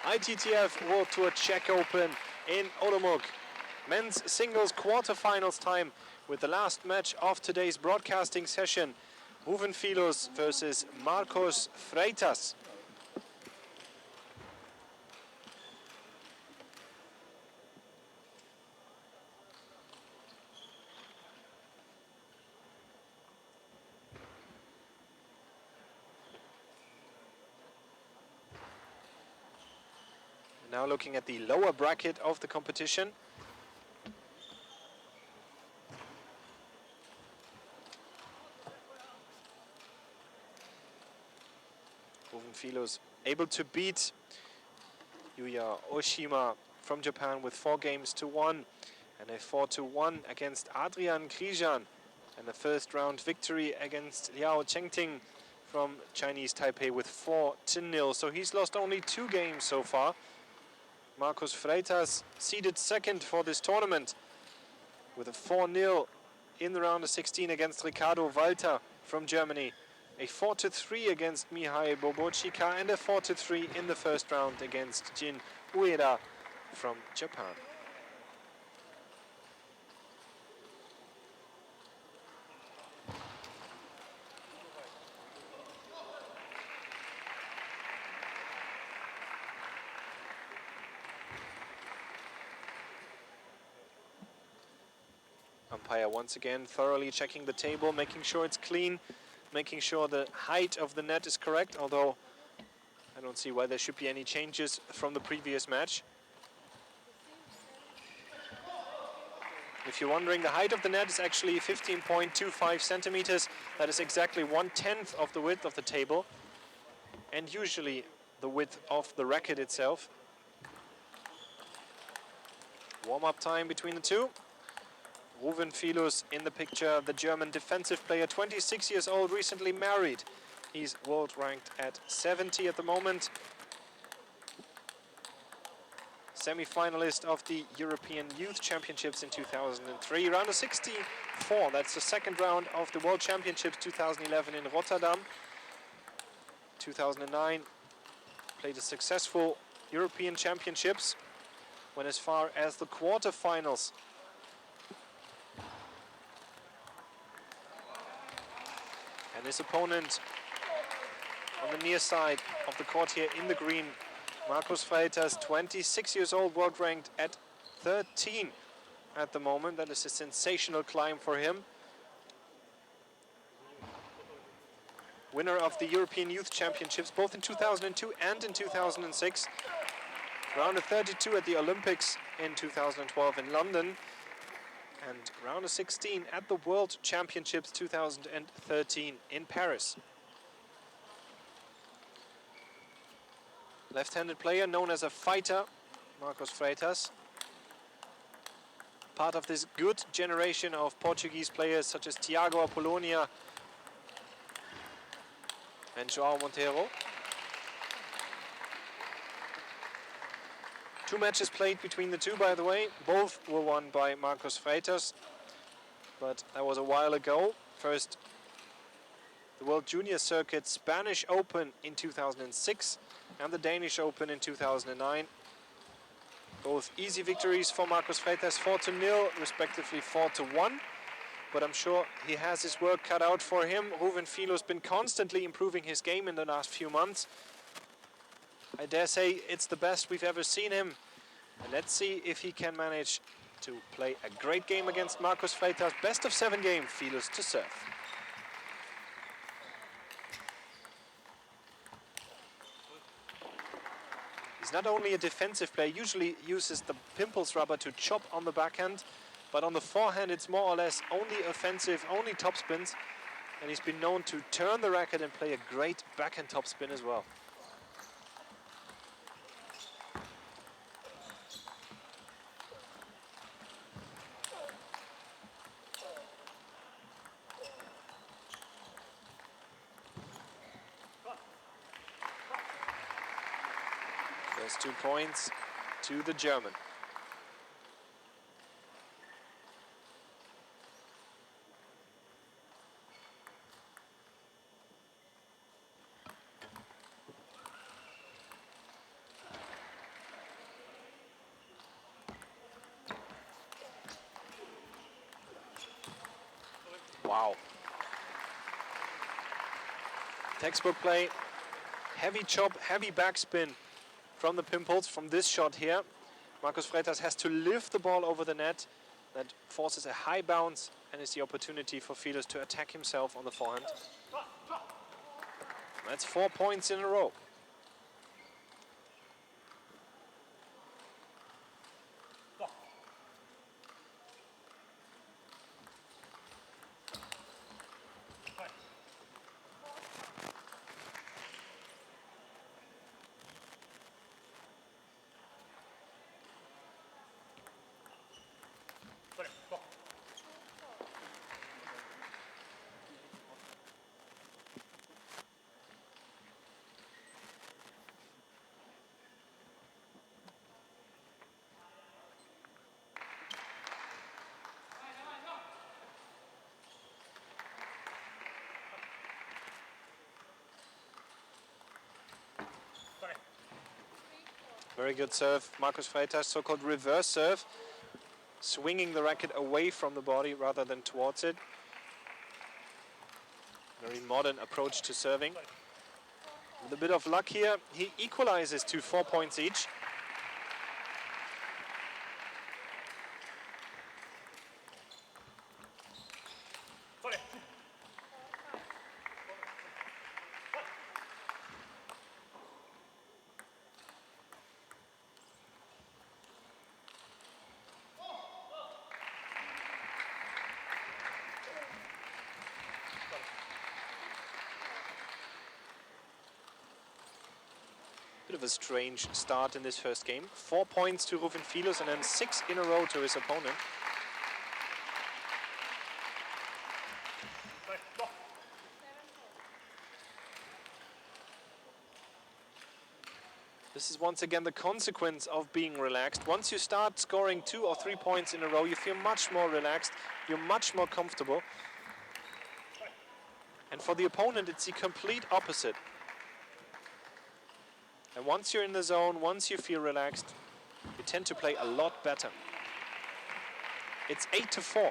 ITTF World Tour Czech Open in Olomouc. Men's singles quarterfinals time with the last match of today's broadcasting session. Ruwen FILUS versus Marcos FREITAS. Now looking at the lower bracket of the competition. Ruwen FILUS able to beat Yuya Oshima from Japan with 4-1 and a 4-1 against Adrian Grijan, and a first round victory against Liao Chengting from Chinese Taipei with 4-0. So he's lost only 2 games so far. Marcos FREITAS seeded second for this tournament with a 4-0 in the round of 16 against Ricardo Walter from Germany, a 4-3 against Mihai Bobochika, and a 4-3 in the first round against Jin Ueda from Japan. Umpire once again thoroughly checking the table, making sure it's clean, making sure the height of the net is correct, although I don't see why there should be any changes from the previous match. If you're wondering, the height of the net is actually 15.25 centimeters. That is exactly 1/10 of the width of the table, and usually the width of the racket itself. Warm-up time between the two. Ruwen FILUS in the picture, the German defensive player, 26 years old, recently married. He's world ranked at 70 at the moment. Semi-finalist of the European Youth Championships in 2003. Round of 64, that's the second round of the World Championships 2011 in Rotterdam. 2009, played a successful European Championships, went as far as the quarterfinals. And his opponent on the near side of the court here in the green, Marcos FREITAS, 26 years old, world ranked at 13 at the moment. That is a sensational climb for him. Winner of the European Youth Championships, both in 2002 and in 2006. Round of 32 at the Olympics in 2012 in London. And round of 16 at the World Championships 2013 in Paris. Left-handed player known as a fighter, Marcos FREITAS. Part of this good generation of Portuguese players such as Tiago Apollonia and João Monteiro. 2 matches played between the two, by the way. Both were won by Marcos FREITAS, but that was a while ago. First, the World Junior Circuit Spanish Open in 2006 and the Danish Open in 2009. Both easy victories for Marcos FREITAS, 4-0, respectively 4-1. But I'm sure he has his work cut out for him. Ruwen FILUS has been constantly improving his game in the last few months. I dare say it's the best we've ever seen him. And let's see if he can manage to play a great game against Marcos FREITAS. Best of 7 game, FILUS to serve. He's not only a defensive player, usually uses the pimples rubber to chop on the backhand, but on the forehand it's more or less only offensive, only topspins. And he's been known to turn the racket and play a great backhand topspin as well. First 2 points to the German. Wow. Textbook play. Heavy chop, heavy backspin from the Pimples from this shot here. Marcus Freitas has to lift the ball over the net. That forces a high bounce and is the opportunity for FILUS to attack himself on the forehand. That's 4 points in a row. Very good serve, Marcus Freitas, so-called reverse serve. Swinging the racket away from the body rather than towards it. Very modern approach to serving. With a bit of luck here, he equalizes to 4 points each. Bit of a strange start in this first game. 4 points to Ruwen FILUS and then 6 in a row to his opponent. This is once again the consequence of being relaxed. Once you start scoring 2 or 3 points in a row, you feel much more relaxed, you're much more comfortable. And for the opponent, it's the complete opposite. And once you're in the zone, once you feel relaxed, you tend to play a lot better. It's 8-4.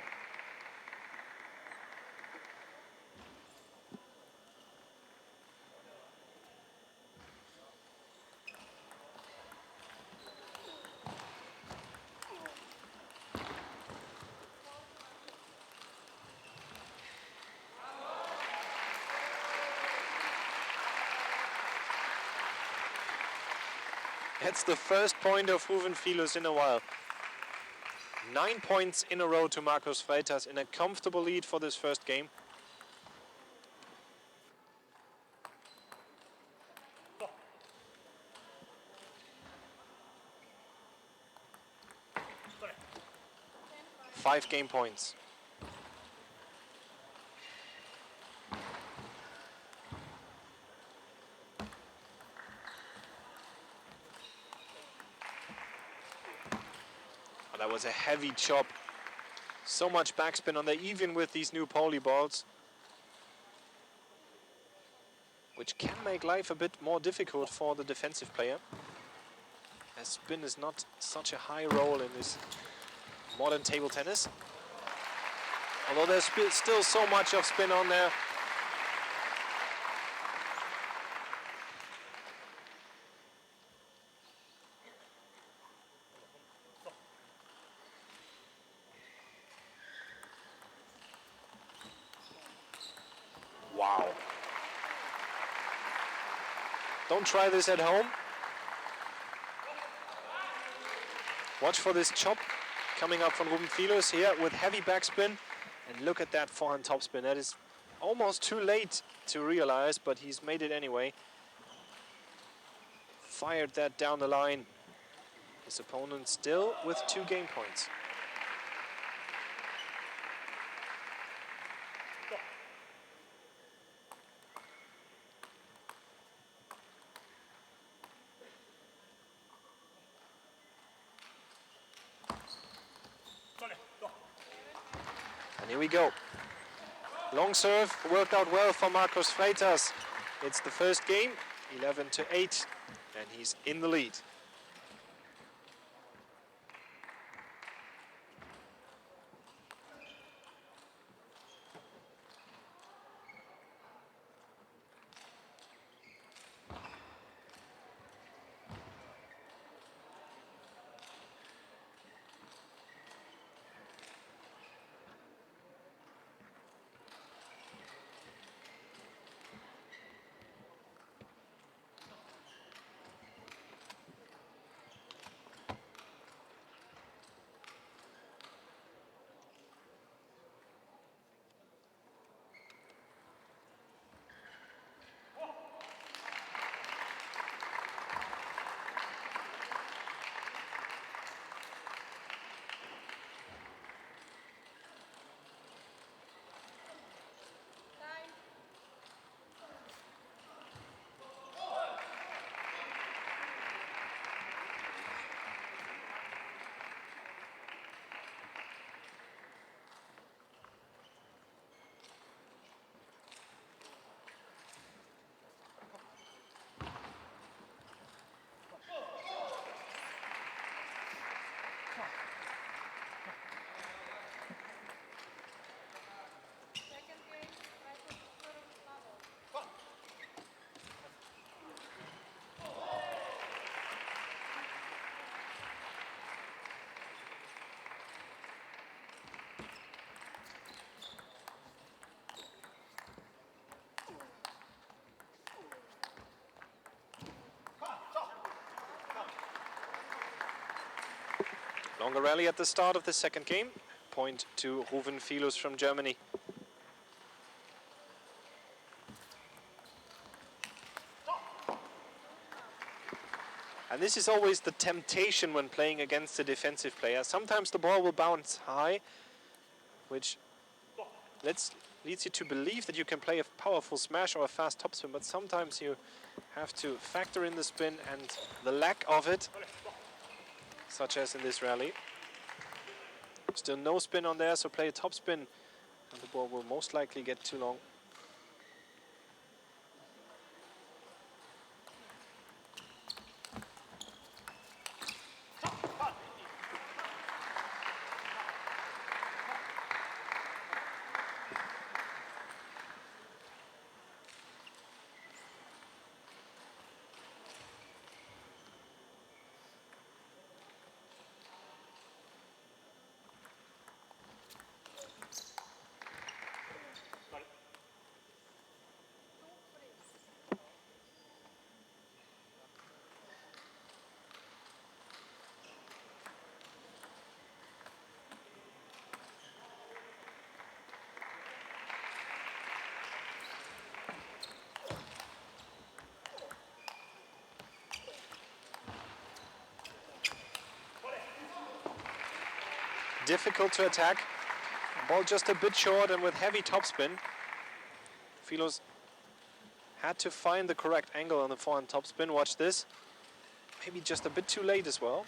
That's the first point of Ruwen FILUS in a while. 9 points in a row to Marcus Freitas in a comfortable lead for this first game. Five game points. That was a heavy chop. So much backspin on there, even with these new poly balls, which can make life a bit more difficult for the defensive player, as spin is not such a high role in this modern table tennis. Although there's still so much of spin on there. Wow. Don't try this at home. Watch for this chop coming up from Ruwen FILUS here with heavy backspin. And look at that forehand topspin. That is almost too late to realize, but he's made it anyway. Fired that down the line. His opponent still with 2 game points. And here we go. Long serve worked out well for Marcus Freitas. It's the first game, 11-8, and he's in the lead. Longer rally at the start of the second game. Point to Ruwen FILUS from Germany. And this is always the temptation when playing against a defensive player. Sometimes the ball will bounce high, which leads you to believe that you can play a powerful smash or a fast topspin, but sometimes you have to factor in the spin and the lack of it, such as in this rally. Still no spin on there, so play a topspin and the ball will most likely get too long. Difficult to attack. Ball just a bit short and with heavy topspin. FILUS had to find the correct angle on the forehand topspin. Watch this. Maybe just a bit too late as well.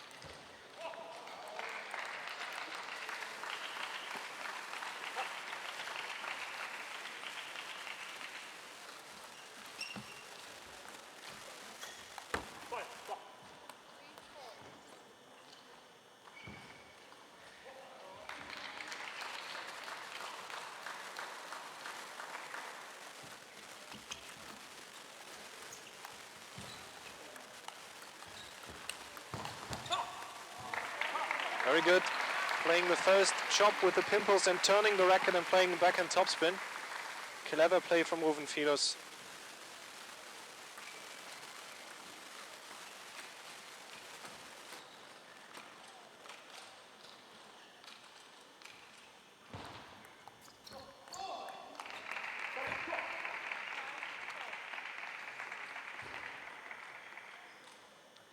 Very good. Playing the first chop with the pimples and turning the racket and playing the backhand topspin. Clever play from Ruwen FILUS.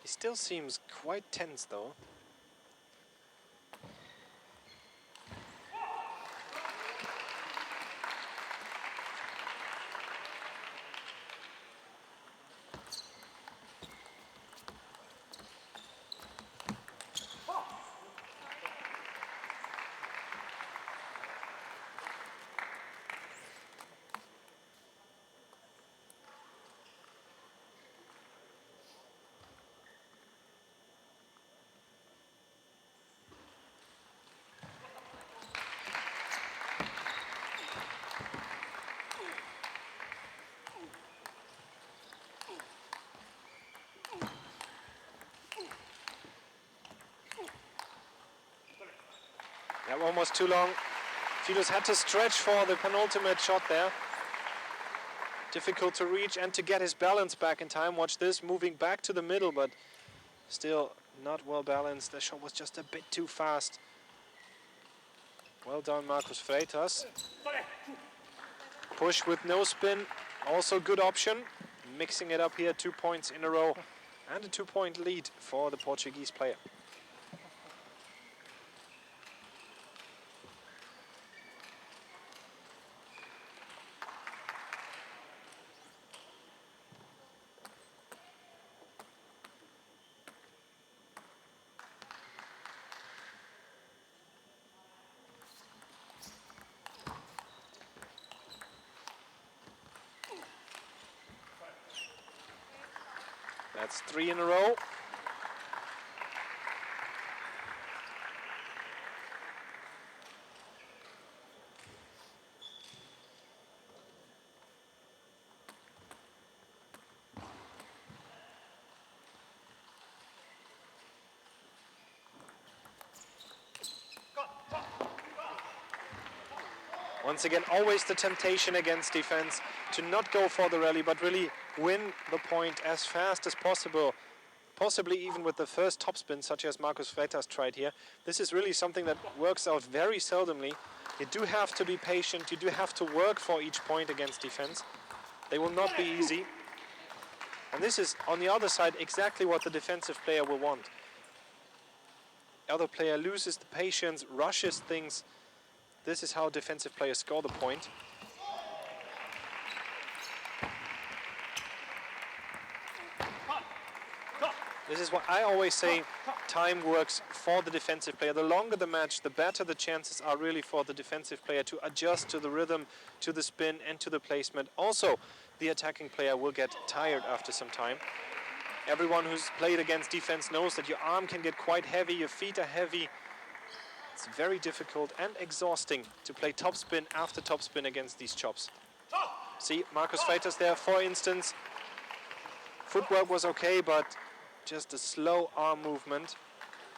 He still seems quite tense though. That one was too long. FILUS had to stretch for the penultimate shot there. Difficult to reach and to get his balance back in time. Watch this, moving back to the middle, but still not well balanced. The shot was just a bit too fast. Well done, FREITAS. Push with no spin, also good option. Mixing it up here, 2 points in a row. And a 2-point lead for the Portuguese player. That's 3 in a row. Once again, always the temptation against defense to not go for the rally, but really win the point as fast as possible possibly even with the first topspin, such as Markus Freitas tried here. This is really something that works out very seldomly. You do have to be patient, you do have to work for each point against defense. They will not be easy. And this is, on the other side, exactly what the defensive player will want. The other player loses the patience, rushes things. This is how defensive players score the point. This is what I always say, time works for the defensive player. The longer the match, the better the chances are really for the defensive player to adjust to the rhythm, to the spin and to the placement. Also, the attacking player will get tired after some time. Everyone who's played against defense knows that your arm can get quite heavy, your feet are heavy. It's very difficult and exhausting to play topspin after topspin against these chops. See, Markus Freitas there, for instance. Footwork was okay, but just a slow arm movement.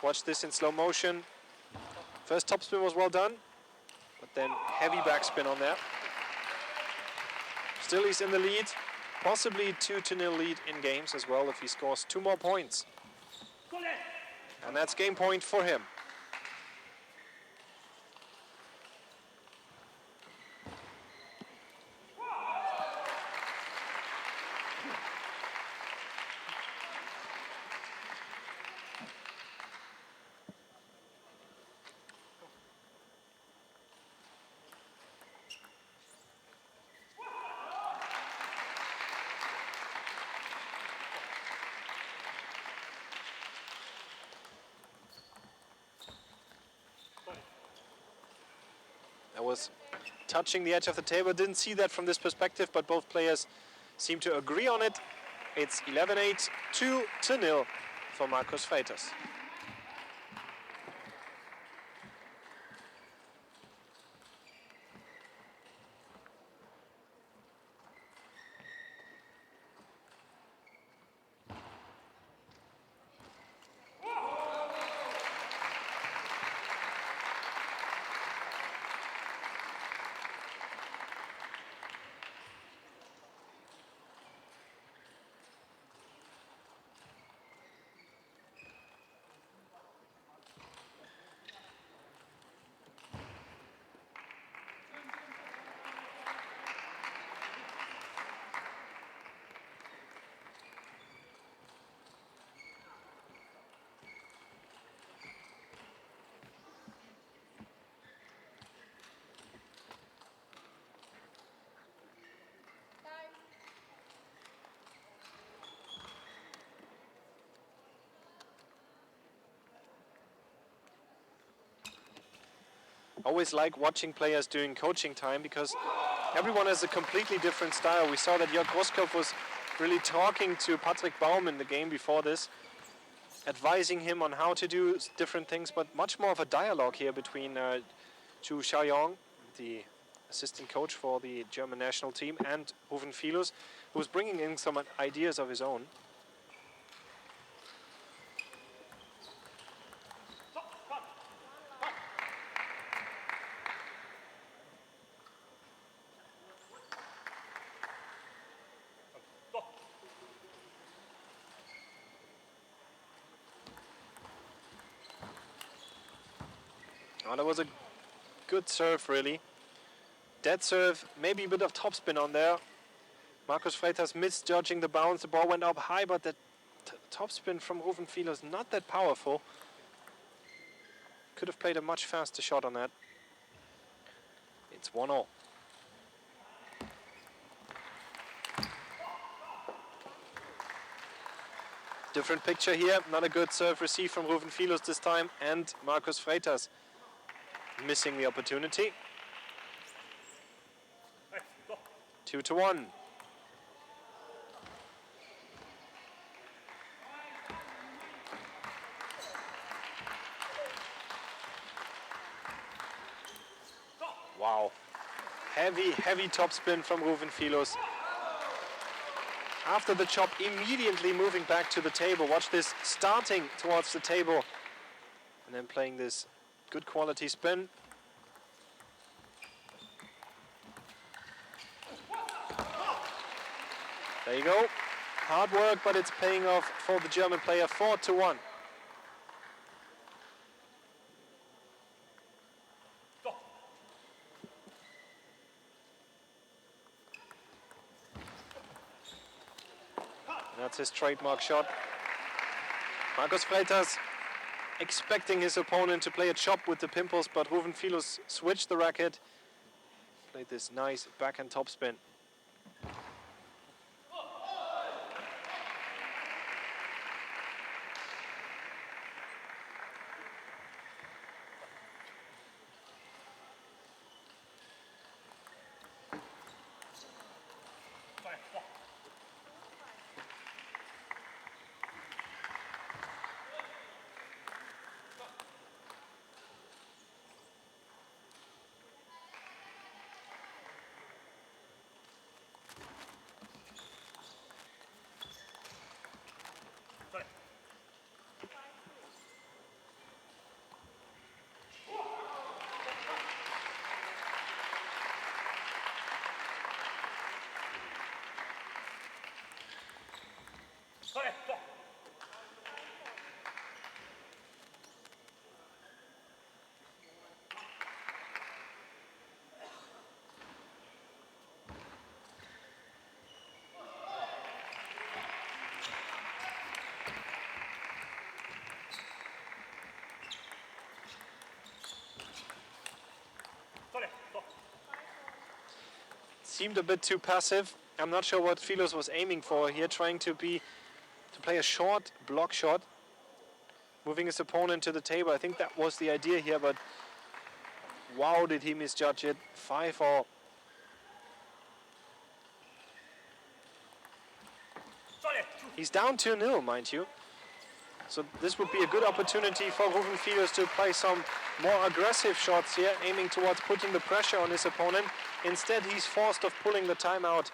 Watch this in slow motion. First topspin was well done, but then heavy backspin on there. Still he's in the lead, possibly 2-0 lead in games as well if he scores 2 more points. And that's game point for him. That was touching the edge of the table. Didn't see that from this perspective, but both players seem to agree on it. It's 11-8, 2-0 for Markus Freitas. Always like watching players doing coaching time because everyone has a completely different style. We saw that Jörg Groskopf was really talking to Patrick Baum in the game before this, advising him on how to do different things, but much more of a dialogue here between Zhu Xiaoyong, the assistant coach for the German national team, and Ruwen FILUS, who was bringing in some ideas of his own. Oh, that was a good serve, really. Dead serve, maybe a bit of topspin on there. Markus Freitas misjudging the bounce. The ball went up high, but the topspin from Ruwen FILUS not that powerful. Could have played a much faster shot on that. It's 1-0. Different picture here. Not a good serve received from Ruwen FILUS this time, and Markus Freitas missing the opportunity. 2-1. Wow. Heavy topspin from Ruwen FILUS. After the chop, immediately moving back to the table. Watch this, starting towards the table and then playing this good quality spin. There you go. Hard work, but it's paying off for the German player. 4-1. That's his trademark shot. Markus FREITAS expecting his opponent to play a chop with the pimples, but Ruwen FILUS switched the racket. Played this nice backhand topspin. Seemed a bit too passive. I'm not sure what FILUS was aiming for here, trying to play a short block shot, moving his opponent to the table. I think that was the idea here, but wow, did he misjudge it. 5-4. He's down 2-0, mind you. So this would be a good opportunity for Ruwen FILUS to play some more aggressive shots here, aiming towards putting the pressure on his opponent. Instead, he's forced of pulling the timeout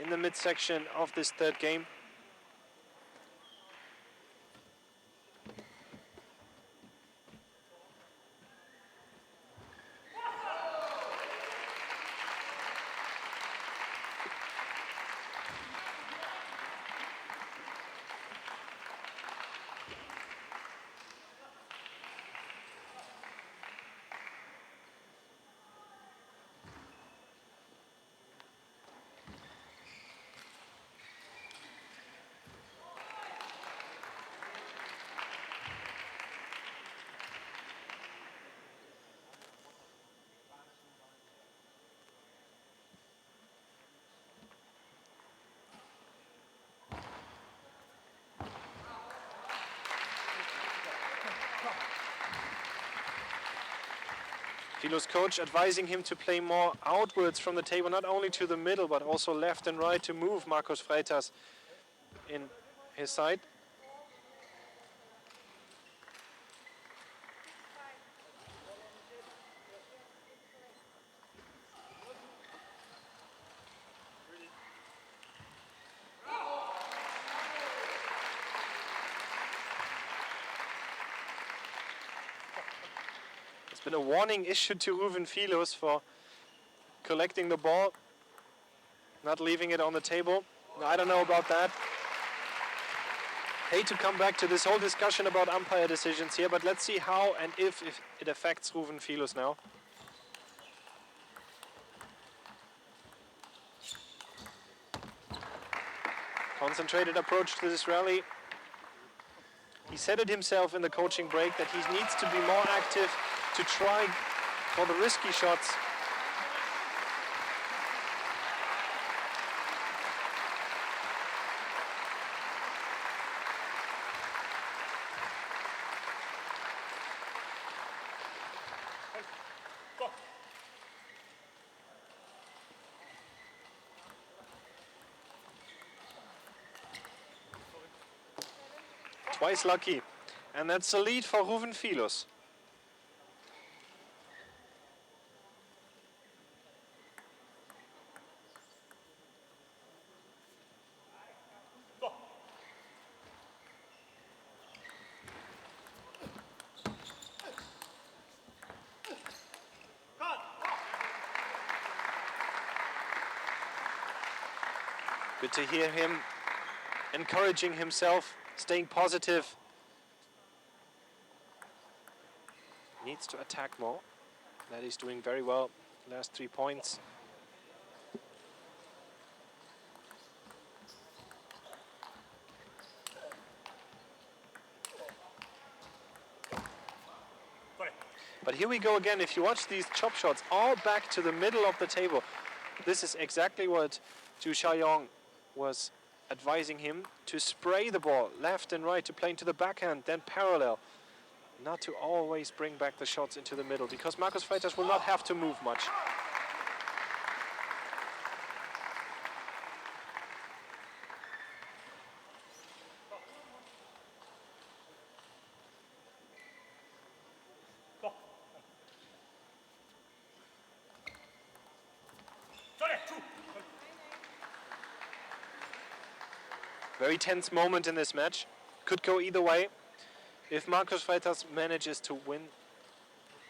in the midsection of this third game. FILUS coach advising him to play more outwards from the table, not only to the middle, but also left and right to move Markus FREITAS in his side. Been a warning issued to Ruwen FILUS for collecting the ball, not leaving it on the table. I don't know about that. Hate to come back to this whole discussion about umpire decisions here, but let's see how and if it affects Ruwen FILUS now. Concentrated approach to this rally. He said it himself in the coaching break that he needs to be more active to try for the risky shots. Twice lucky. And that's the lead for Ruwen FILUS. Good to hear him encouraging himself, staying positive. Needs to attack more. That he's doing very well. Last 3 points. But here we go again. If you watch these chop shots, all back to the middle of the table. This is exactly what Zhu Xiaoyong was advising him, to spray the ball left and right, to play into the backhand, then parallel. Not to always bring back the shots into the middle, because Markus Freitas will not have to move much. Very tense moment in this match. Could go either way. If Markus Freitas manages to win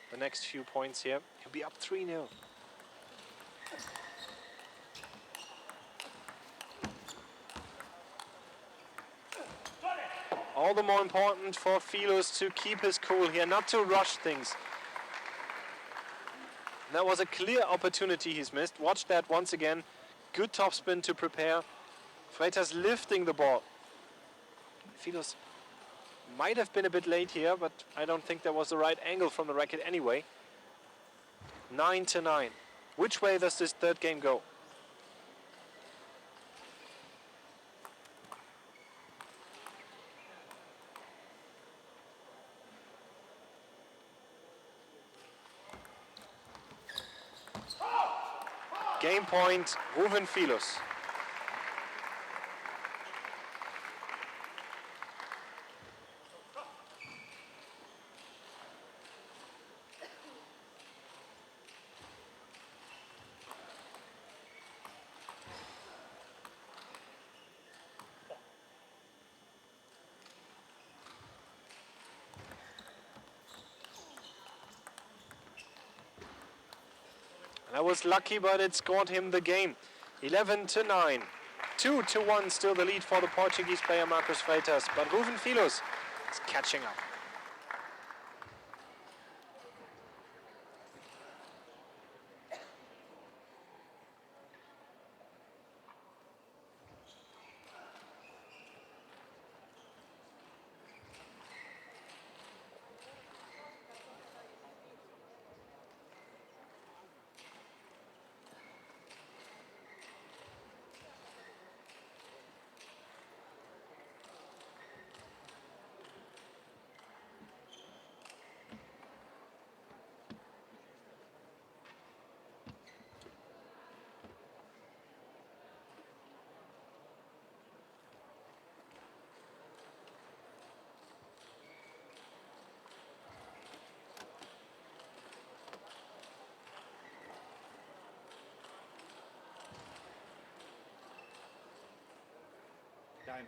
the next few points here, he'll be up 3-0. All the more important for FILUS to keep his cool here, not to rush things. That was a clear opportunity he's missed. Watch that once again. Good topspin to prepare. Freitas lifting the ball. FILUS might have been a bit late here, but I don't think that was the right angle from the racket anyway. 9-9. Which way does this third game go? Game point, Ruwen FILUS. That was lucky, but it scored him the game. 11-9. 2-1 still the lead for the Portuguese player Markus Freitas, but Ruwen FILUS is catching up. Time.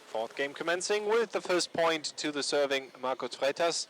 Fourth game commencing with the first point to the serving Markus Freitas.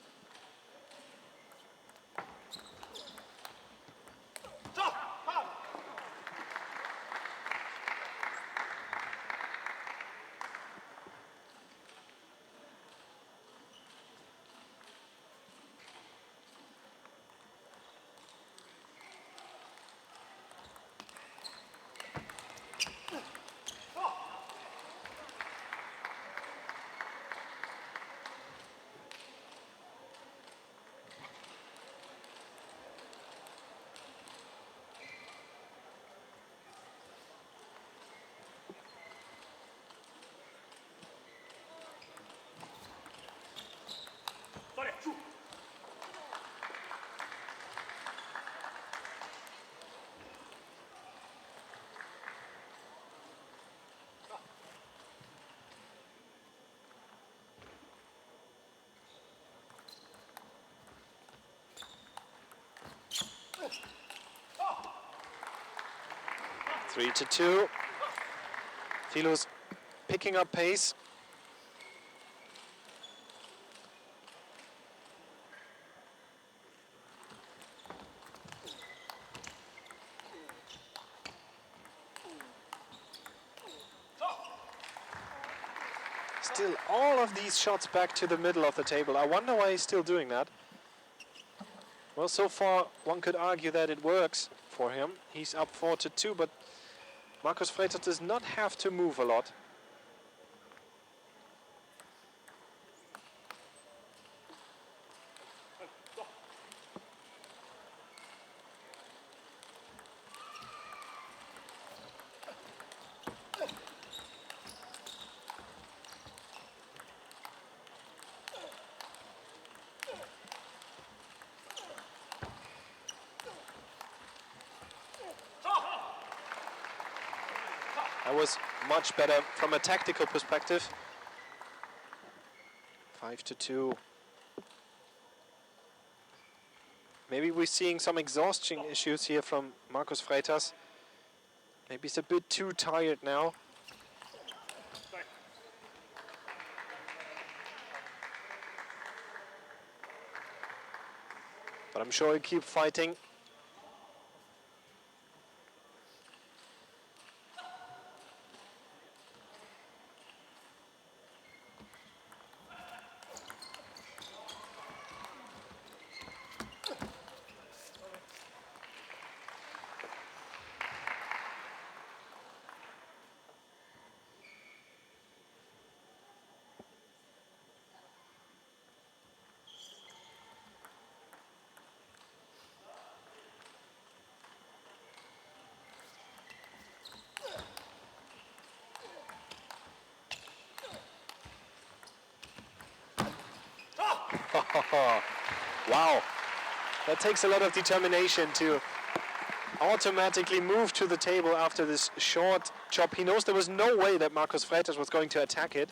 3-2. FILUS picking up pace. Still all of these shots back to the middle of the table. I wonder why he's still doing that. Well, so far one could argue that it works for him. He's up 4-2, but Markus FREITAS does not have to move a lot. That was much better from a tactical perspective. 5-2. Maybe we're seeing some exhaustion issues here from Markus FREITAS. Maybe he's a bit too tired now. But I'm sure he'll keep fighting. Wow, that takes a lot of determination to automatically move to the table after this short chop. He knows there was no way that Markus FREITAS was going to attack it.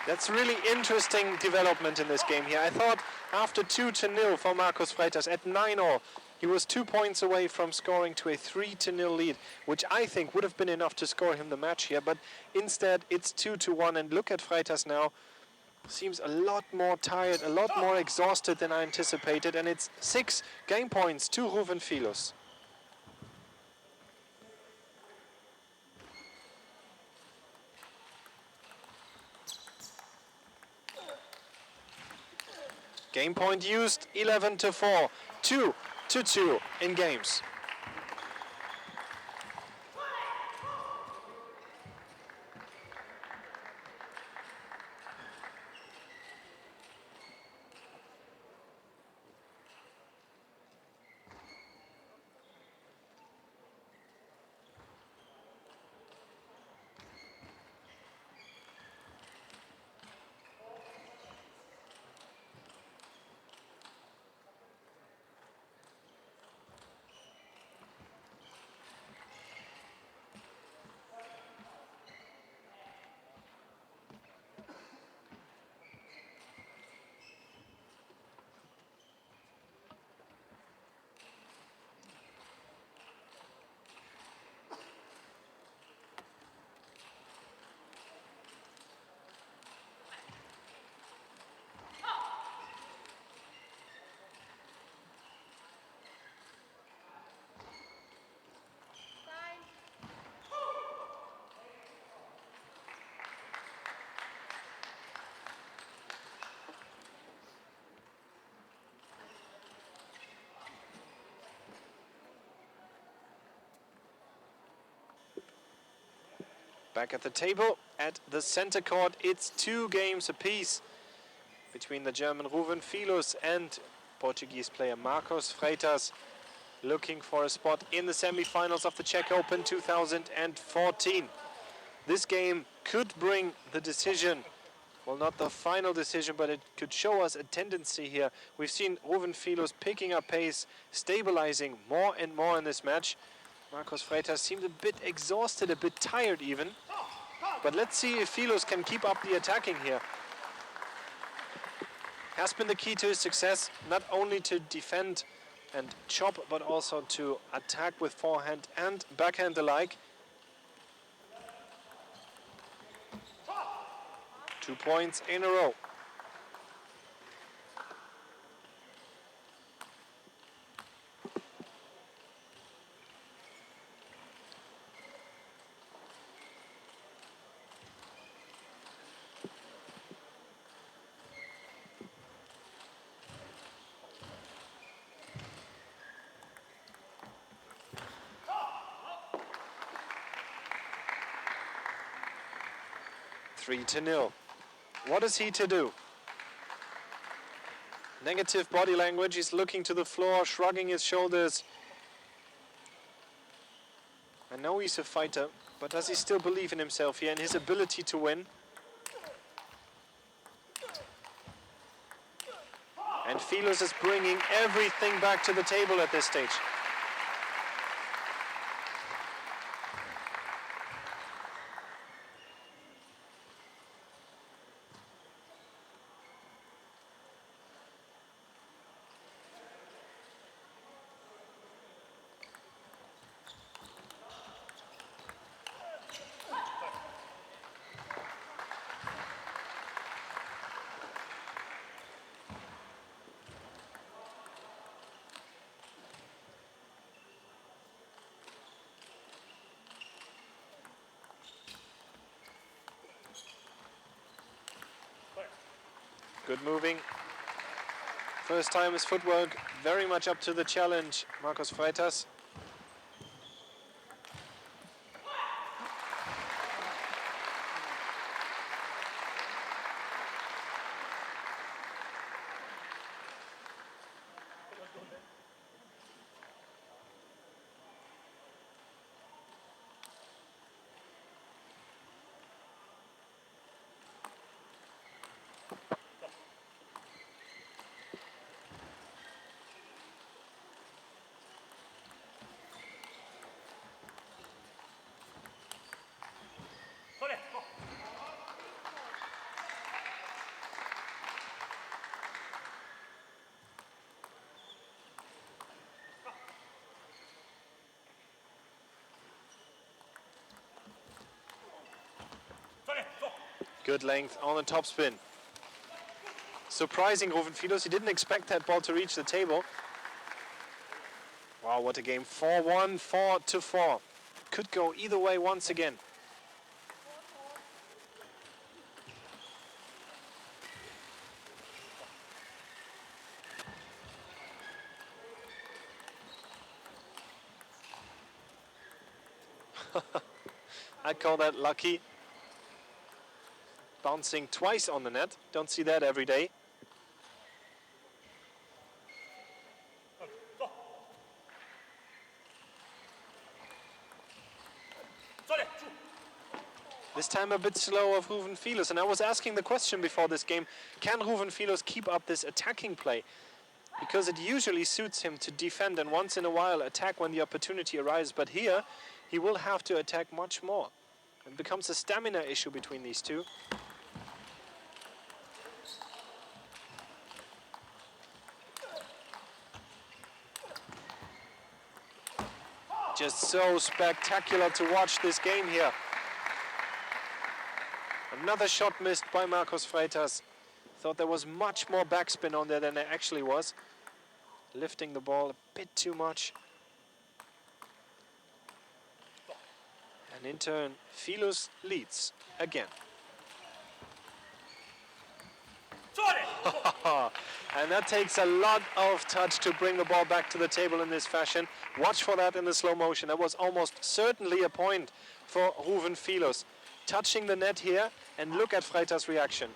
That's really interesting development in this game here. I thought after 2-0 for Markus FREITAS at 9-all, he was 2 points away from scoring to a 3-0 lead, which I think would have been enough to score him the match here. But instead, it's 2-1. And look at FREITAS now. Seems a lot more tired, a lot more exhausted than I anticipated. And it's 6 game points to Ruwen FILUS. Game point used, 11-4, 2-2 in games. Back at the table, at the center court, it's 2 games apiece between the German Ruwen FILUS and Portuguese player Marcos Freitas, looking for a spot in the semi-finals of the Czech Open 2014. This game could bring the decision, well, not the final decision, but it could show us a tendency here. We've seen Ruwen FILUS picking up pace, stabilizing more and more in this match. Marcos Freitas seemed a bit exhausted, a bit tired even. But let's see if FILUS can keep up the attacking here. Has been the key to his success, not only to defend and chop, but also to attack with forehand and backhand alike. 2 points in a row. Three to 0. What is he to do? Negative body language. He's looking to the floor, shrugging his shoulders. I know he's a fighter, but does he still believe in himself here and his ability to win? And FILUS is bringing everything back to the table at this stage. Good moving. First time his footwork very much up to the challenge, Marcos Freitas. Good length on the topspin. Surprising Ruwen FILUS. He didn't expect that ball to reach the table. Wow, what a game. 4-1, 4-4. Could go either way once again. I'd call that lucky. Bouncing twice on the net. Don't see that every day. This time a bit slow of Ruwen FILUS. And I was asking the question before this game, can Ruwen FILUS keep up this attacking play? Because it usually suits him to defend and once in a while attack when the opportunity arises. But here, he will have to attack much more. It becomes a stamina issue between these two. Just so spectacular to watch this game here. Another shot missed by Marcos Freitas. Thought there was much more backspin on there than there actually was. Lifting the ball a bit too much. And in turn, FILUS leads again. And that takes a lot of touch to bring the ball back to the table in this fashion. Watch for that in the slow motion. That was almost certainly a point for Ruwen FILUS. touching the net here, and look at FREITAS' reaction.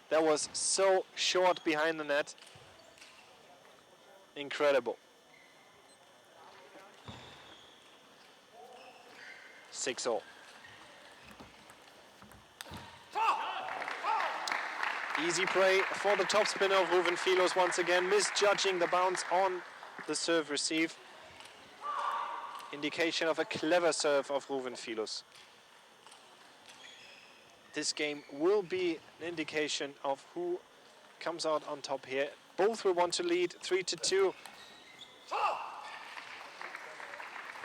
That was so short behind the net. Incredible. 6-0. Easy play for the topspinner of Ruwen FILUS once again, misjudging the bounce on the serve receive. Indication of a clever serve of Ruwen FILUS. This game will be an indication of who comes out on top here. Both will want to lead 3-2.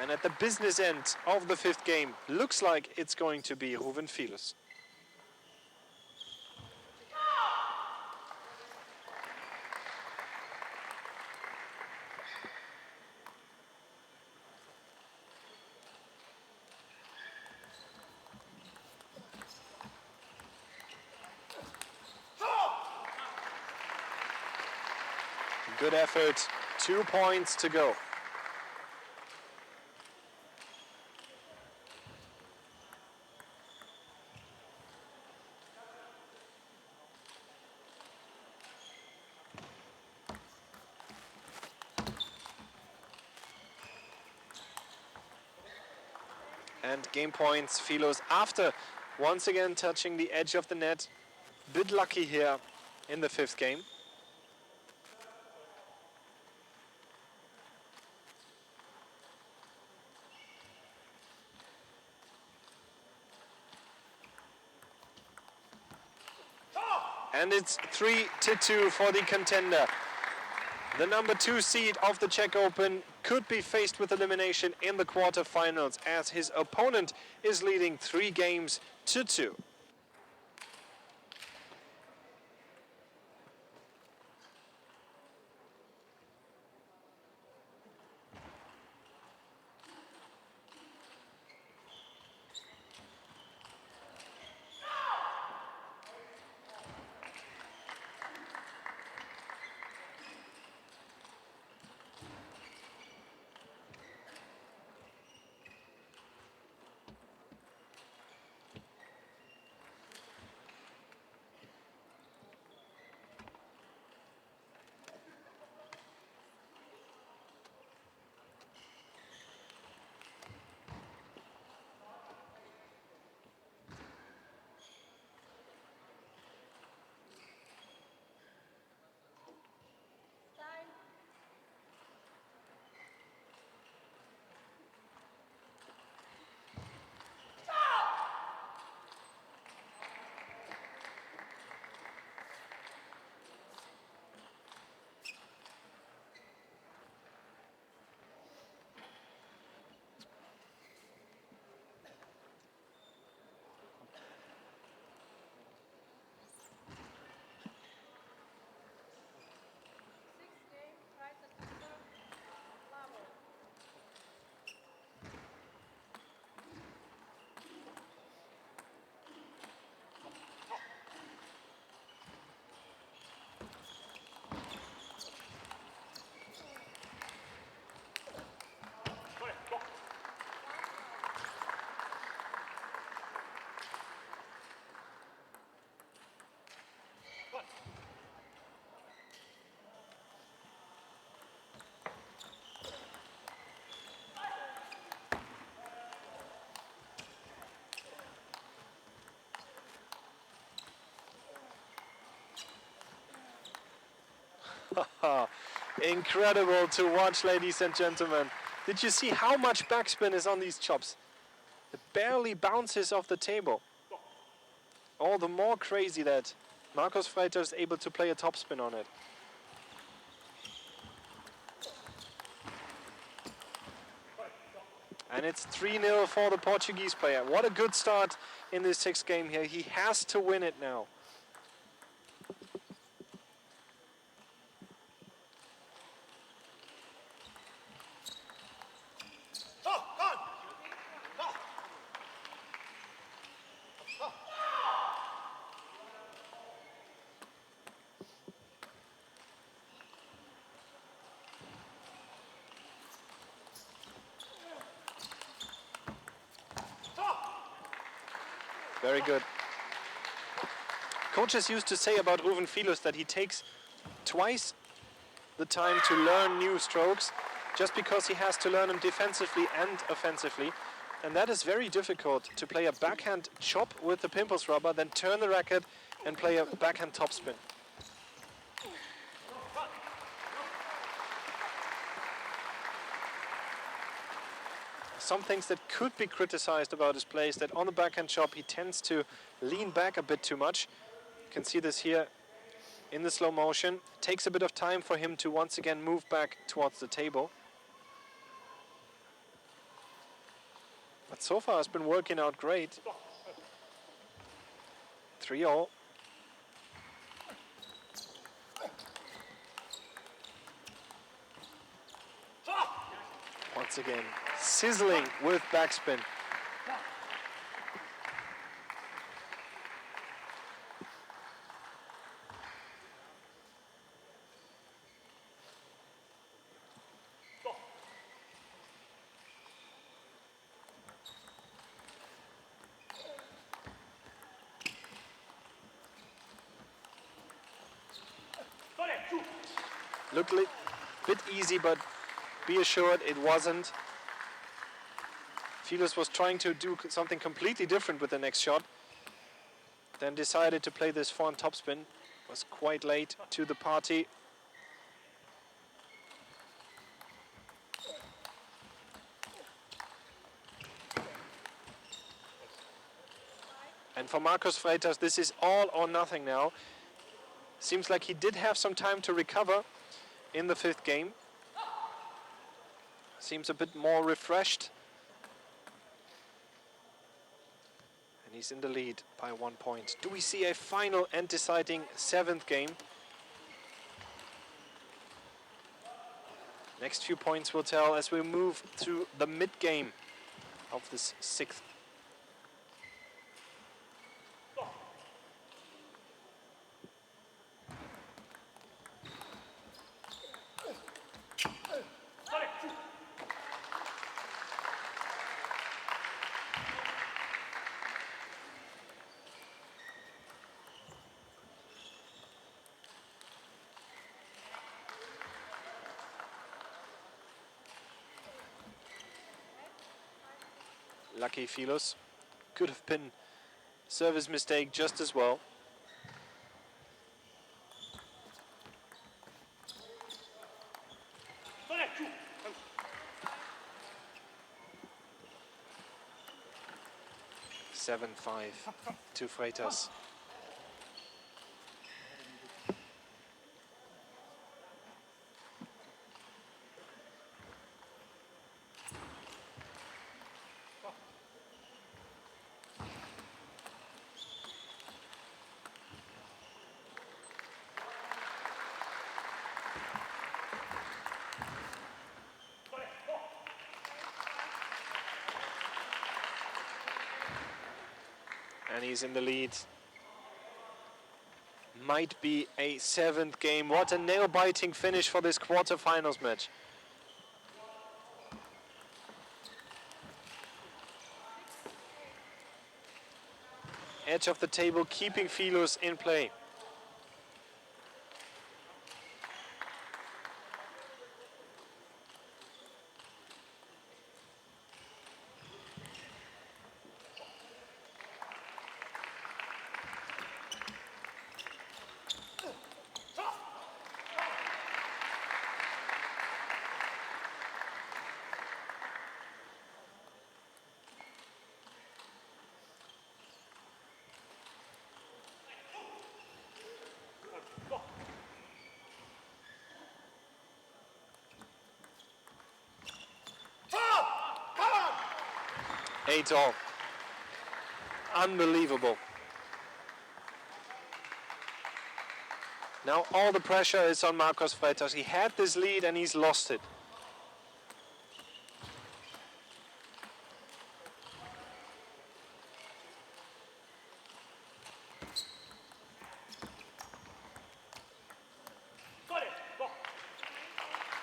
And at the business end of the fifth game, looks like it's going to be Ruwen FILUS. Good effort, 2 points to go. And game points, FILUS after once again touching the edge of the net. Bit lucky here in the fifth game. And it's 3-2 for the contender. The number 2 seed of the Czech Open could be faced with elimination in the quarterfinals as his opponent is leading 3-2. Incredible to watch, ladies and gentlemen. Did you see how much backspin is on these chops? It barely bounces off the table. All the more crazy that Markus Freitas is able to play a topspin on it. And it's 3-0 for the Portuguese player. What a good start in this sixth game here. He has to win it now. Very good. Coaches used to say about Ruwen FILUS that he takes twice the time to learn new strokes just because he has to learn them defensively and offensively. And that is very difficult, to play a backhand chop with the pimples rubber, then turn the racket and play a backhand topspin. Some things that could be criticized about his play is that on the backhand chop he tends to lean back a bit too much. You can see this here in the slow motion. It takes a bit of time for him to once again move back towards the table. But so far it's been working out great. 3-all. Once again, sizzling with backspin. Looked a bit easy, but be assured it wasn't. FILUS was trying to do something completely different with the next shot, then decided to play this forehand topspin. Was quite late to the party. And for Markus Freitas, this is all or nothing now. Seems like he did have some time to recover in the fifth game. Seems a bit more refreshed. And he's in the lead by 1 point. Do we see a final and deciding seventh game? Next few points will tell as we move to the mid-game of this sixth. Lucky FILUS. Could have been service mistake just as well. Seven, 5 to FREITAS. And he's in the lead. Might be a seventh game. What a nail-biting finish for this quarterfinals match. Edge of the table, keeping FILUS in play. Eight all. Unbelievable. Now all the pressure is on Markus Freitas. He had this lead and he's lost it.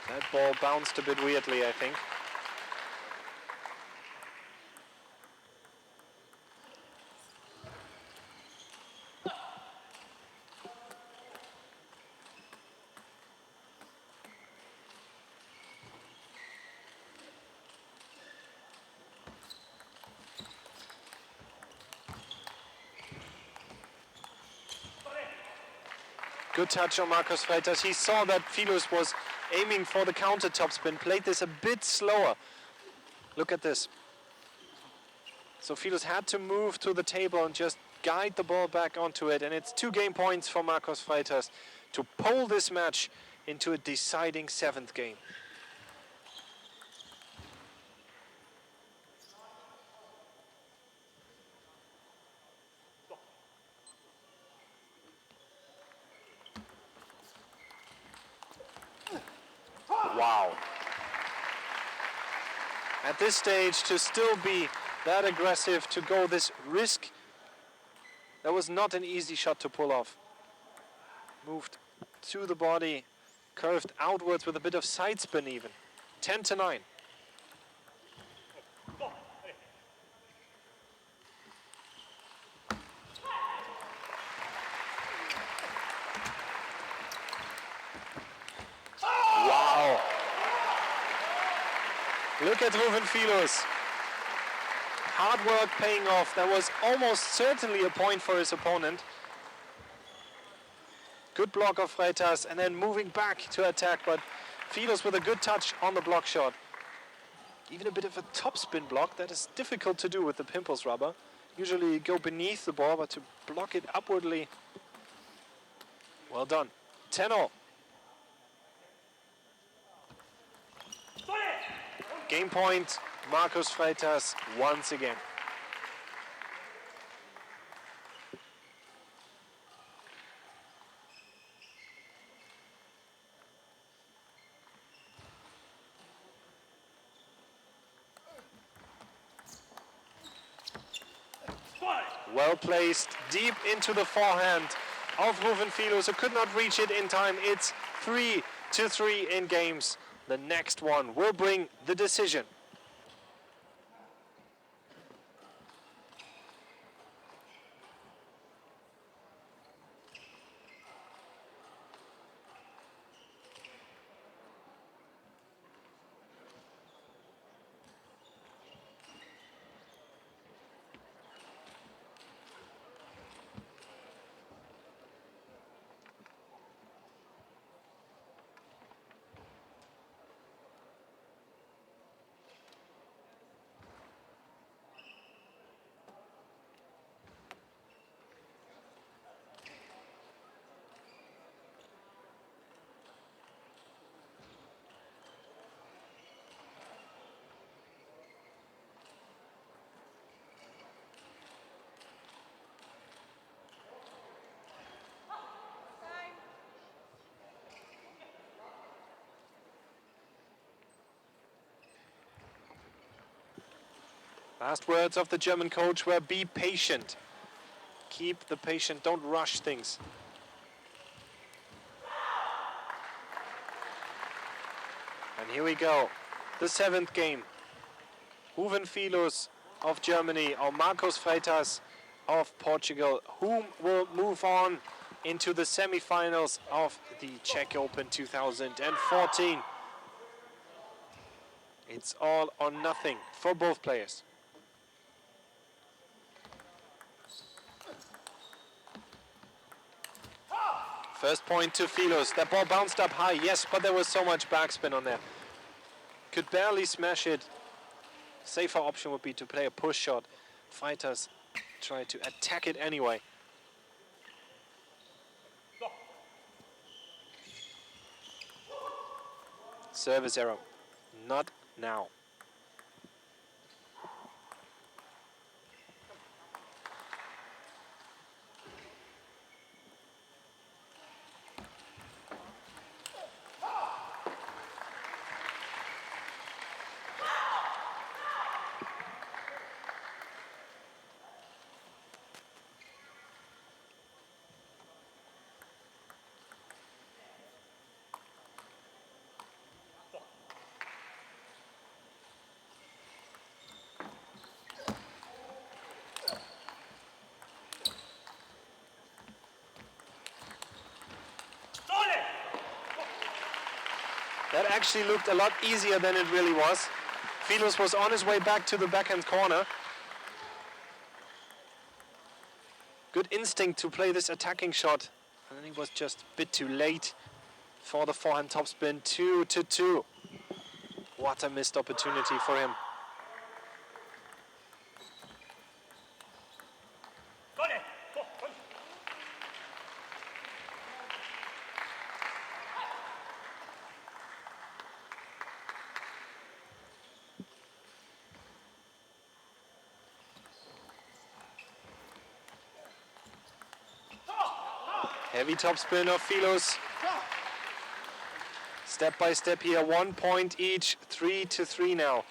That ball bounced a bit weirdly, I think. Good touch on Markus Freitas. He saw that FILUS was aiming for the counter topspin, played this a bit slower. Look at this. So FILUS had to move to the table and just guide the ball back onto it. And it's 2 game points for Markus Freitas to pull this match into a deciding 7th game. Wow. At this stage, to still be that aggressive, to go this risk, that was not an easy shot to pull off. Moved to the body, curved outwards with a bit of side spin even. 10-9. Wow. Look at Ruwen FILUS. Hard work paying off. That was almost certainly a point for his opponent. Good block of Freitas and then moving back to attack, but FILUS with a good touch on the block shot. Even a bit of a topspin block that is difficult to do with the Pimples rubber. Usually you go beneath the ball, but to block it upwardly, well done. 10-0. Game point, Markus Freitas once again. Well placed, deep into the forehand of Ruwen FILUS, who could not reach it in time. It's 3-3 in games. The next one will bring the decision. Last words of the German coach were be patient. Keep the patient, don't rush things. And here we go, the 7th game. Ruwen FILUS of Germany or Markus Freitas of Portugal. Whom will move on into the semi-finals of the Czech Open 2014? It's all or nothing for both players. First point to FILUS. That ball bounced up high, yes, but there was so much backspin on there. Could barely smash it. Safer option would be to play a push shot. Freitas tried to attack it anyway. Service error. Not now. That actually looked a lot easier than it really was. FILUS was on his way back to the backhand corner. Good instinct to play this attacking shot And then he was just a bit too late for the forehand topspin. 2-2. What a missed opportunity for him. Heavy topspin of FILUS. Step by step here, 1 point each, 3-3 now.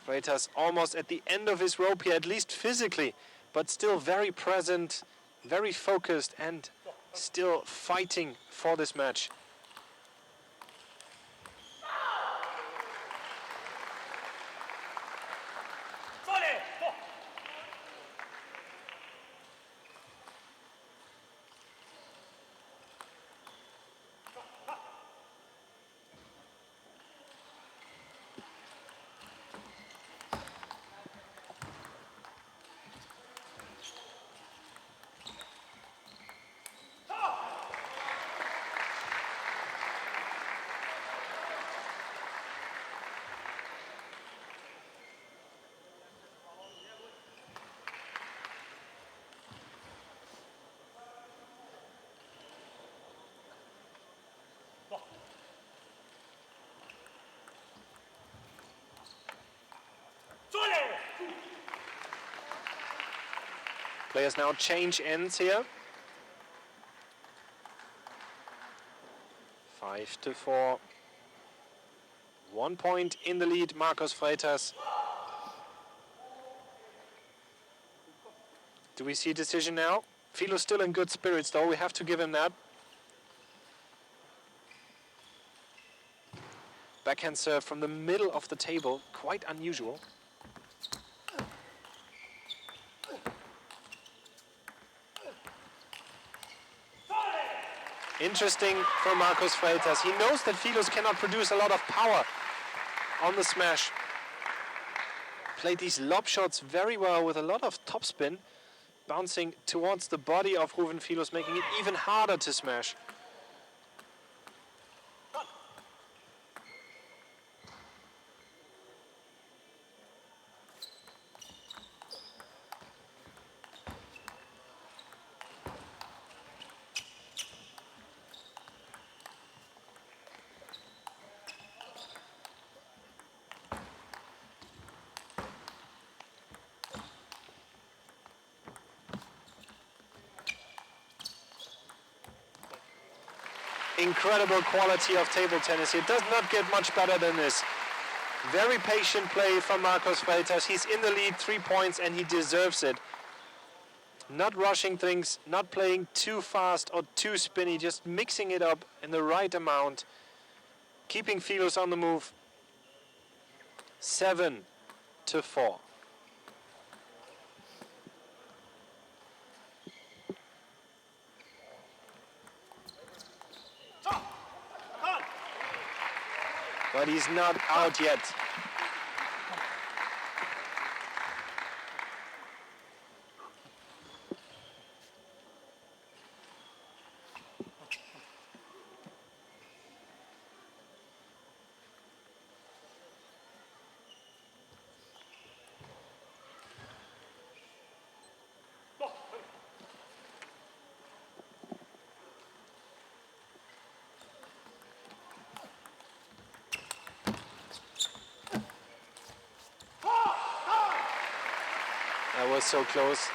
FREITAS almost at the end of his rope here, at least physically, but still very present, very focused, and still fighting for this match. Players now change ends here. 5-4. 1 point in the lead, Marcus FREITAS. Do we see a decision now? FILUS still in good spirits though, we have to give him that. Backhand serve from the middle of the table, quite unusual. Interesting from Marcus FREITAS. He knows that FILUS cannot produce a lot of power on the smash. Played these lob shots very well with a lot of topspin, bouncing towards the body of Ruwen FILUS, making it even harder to smash. Incredible quality of table tennis. It does not get much better than this. Very patient play from Marcus FREITAS. He's in the lead, 3 points, and he deserves it. Not rushing things, not playing too fast or too spinny, just mixing it up in the right amount. Keeping FILUS on the move. 7-4. But he's not out yet. That was so close.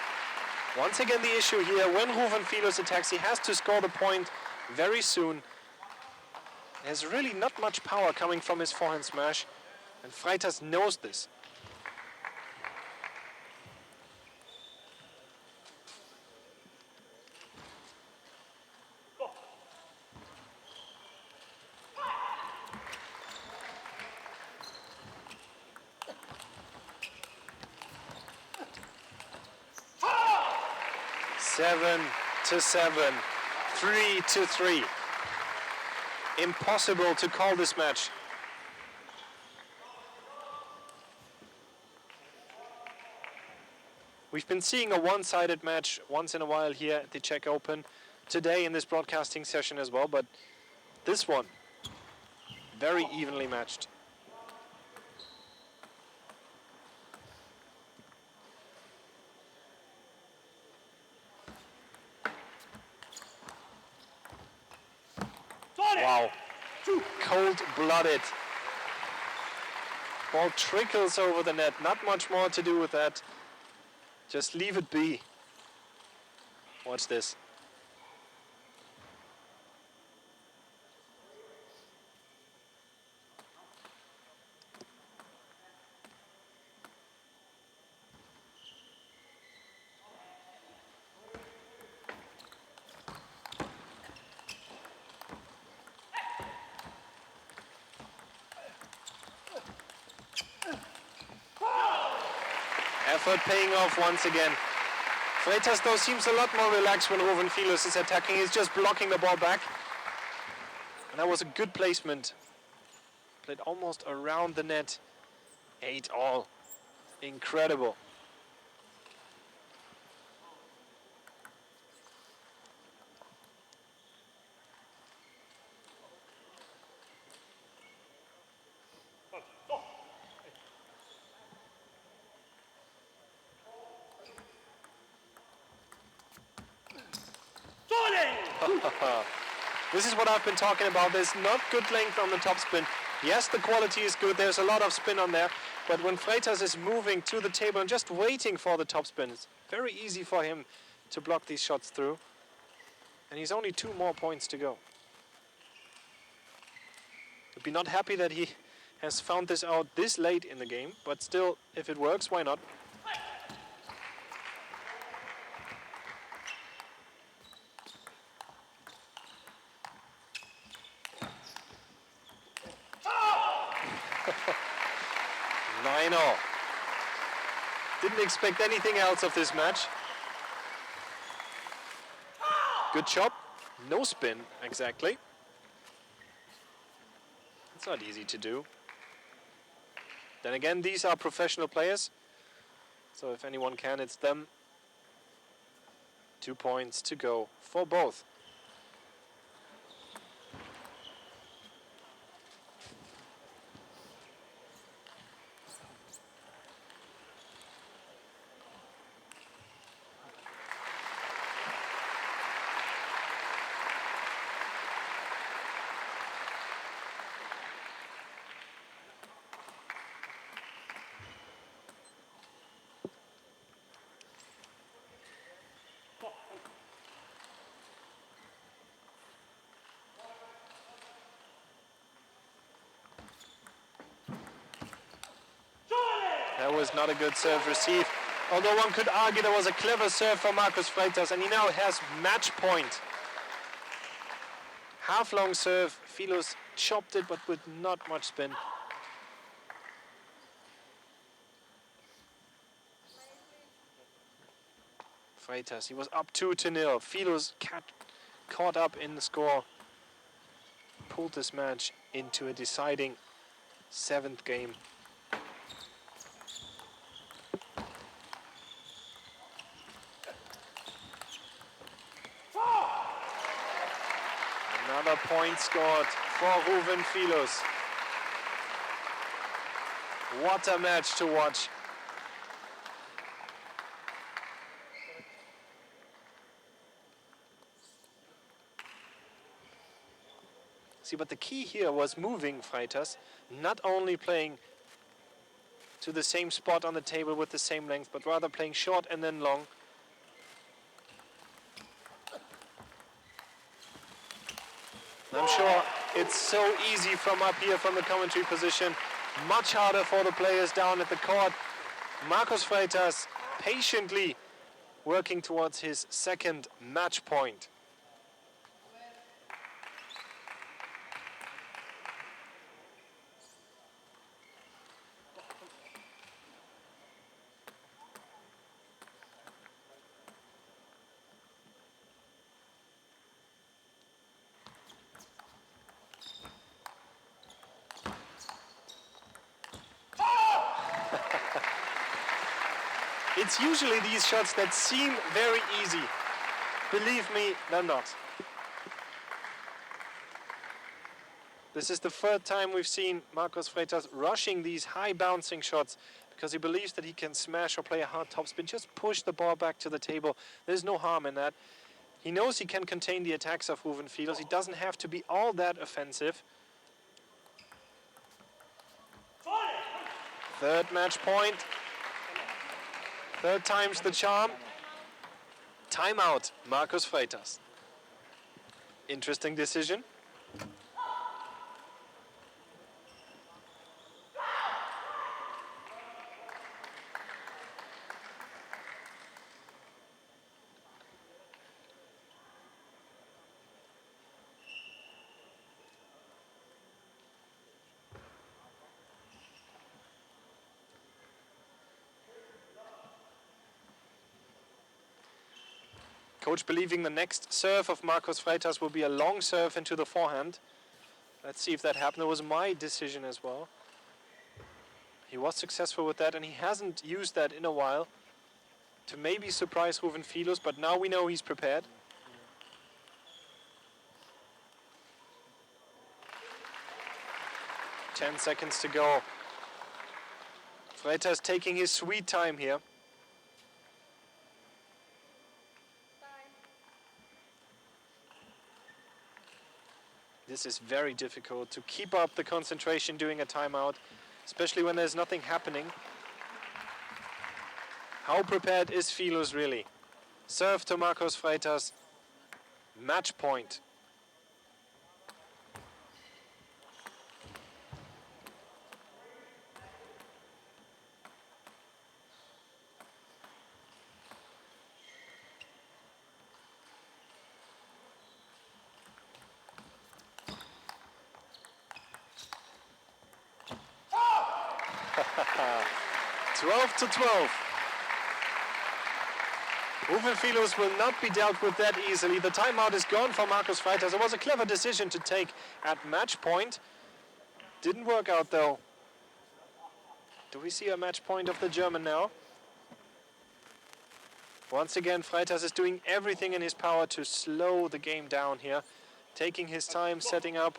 Once again, the issue here, when Ruwen FILUS attacks, he has to score the point very soon. There's really not much power coming from his forehand smash, and FREITAS knows this. Seven to 7, 3-3. Impossible to call this match. We've been seeing a one-sided match once in a while here at the Czech Open, today in this broadcasting session as well, but this one, very evenly matched. Wow, cold-blooded. Ball trickles over the net, not much more to do with that. Just leave it be. Watch this. Effort paying off once again. FREITAS though seems a lot more relaxed when Ruwen FILUS is attacking. He's just blocking the ball back. And that was a good placement. Played almost around the net. 8-all. Incredible. This is what I've been talking about. There's not good length on the topspin. Yes, the quality is good. There's a lot of spin on there. But when FREITAS is moving to the table and just waiting for the topspin, it's very easy for him to block these shots through. And he's only 2 more points to go. I'd be not happy that he has found this out this late in the game. But still, if it works, why not? Didn't expect anything else of this match. Good chop. No spin, exactly. It's not easy to do. Then again, these are professional players. So if anyone can, it's them. 2 points to go for both. That was not a good serve receive. Although one could argue that was a clever serve for Markus FREITAS, and he now has match point. Half long serve, FILUS chopped it, but with not much spin. FREITAS, he was up 2-0. FILUS caught up in the score, pulled this match into a deciding 7th game. Another point scored for Ruwen FILUS. What a match to watch. See, but the key here was moving FREITAS, not only playing to the same spot on the table with the same length, but rather playing short and then long. I'm sure it's so easy from up here from the commentary position. Much harder for the players down at the court. Markus FREITAS patiently working towards his 2nd match point. It's usually these shots that seem very easy. Believe me, they're not. This is the third time we've seen Marcus FREITAS rushing these high bouncing shots because he believes that he can smash or play a hard topspin. Just push the ball back to the table. There's no harm in that. He knows he can contain the attacks of Ruwen FILUS. He doesn't have to be all that offensive. Third match point. Third time's the charm. Timeout, Marcus FREITAS. Interesting decision. Coach believing the next serve of Marcus FREITAS will be a long serve into the forehand. Let's see if that happened. It was my decision as well. He was successful with that, and he hasn't used that in a while to maybe surprise Ruwen FILUS, but now we know he's prepared. Ten seconds to go. FREITAS taking his sweet time here. This is very difficult to keep up the concentration during a timeout, especially when there's nothing happening. How prepared is FILUS really? Serve to Marcus FREITAS. Match point. (12 to 12). Ruwen FILUS will not be dealt with that easily. The timeout is gone for Marcus FREITAS. It was a clever decision to take at match point. Didn't work out though. Do we see a match point of the German now? Once again, FREITAS is doing everything in his power to slow the game down here. Taking his time, setting up.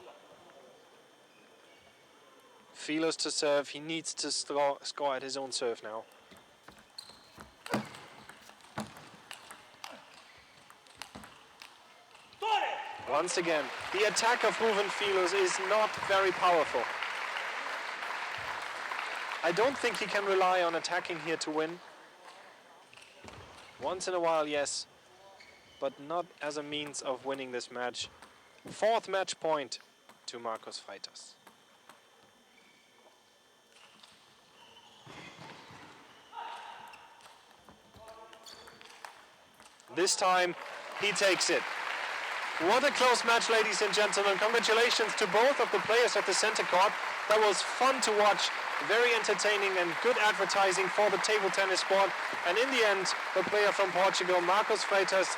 FILUS to serve. He needs to score at his own serve now. Once again, the attack of Ruwen FILUS is not very powerful. I don't think he can rely on attacking here to win. Once in a while, yes, but not as a means of winning this match. Fourth match point to Marcus FREITAS. This time, he takes it. What a close match, ladies and gentlemen. Congratulations to both of the players at the center court. That was fun to watch, very entertaining and good advertising for the table tennis sport. And in the end, the player from Portugal, Marcus FREITAS,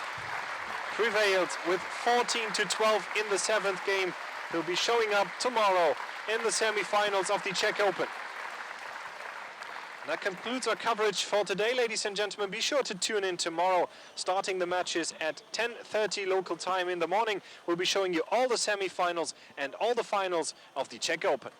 prevailed with 14 to 12 in the seventh game. He'll be showing up tomorrow in the semi-finals of the Czech Open. That concludes our coverage for today, ladies and gentlemen. Be sure to tune in tomorrow, starting the matches at 10:30 local time in the morning. We'll be showing you all the semi-finals and all the finals of the Czech Open.